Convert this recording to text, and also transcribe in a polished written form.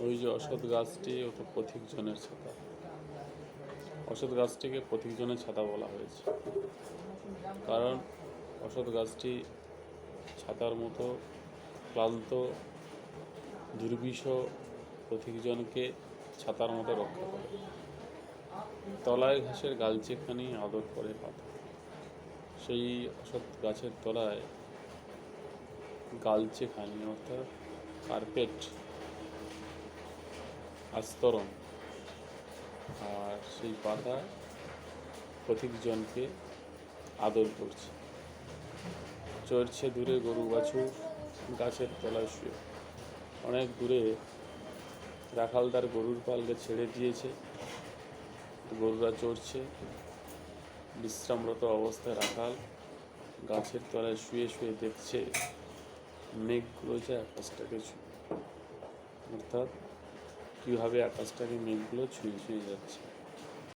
ওই যে অশ্বত্থ গাছটি ওটা পথিকজনের ছাতা। অশ্বত্থ গাছটিকে পথিকজনের ছাতা বলা হয়েছে, কারণ অশ্বত্থ গাছটি ছাতার মতো ক্লান্ত দুর্বিষহ পথিকজনকে ছাতার মতো রক্ষা করে। তলায় ঘাসের গালচেখানি আদর করে পাতা। সেই অশ্বত্থ গাছের তলায় গালচেখানি অর্থাৎ কার্পেট আস্তরণ, আর সেই পাতা পথিকজনকে আদর করছে। চড়ছে দূরে গরু বাছুর গাছের তলায় শুয়ে। অনেক দূরে রাখাল তার গরুর পালকে ছেড়ে দিয়েছে, গরুরা চড়ছে। বিশ্রামরত অবস্থায় রাখাল গাছের তলায় শুয়ে শুয়ে দেখছে মেঘগুলো যে আকাশটাকে ছুঁয়ে, অর্থাৎ কীভাবে আকাশটাকে মেঘগুলো ছুঁয়ে ছুঁয়ে যাচ্ছে।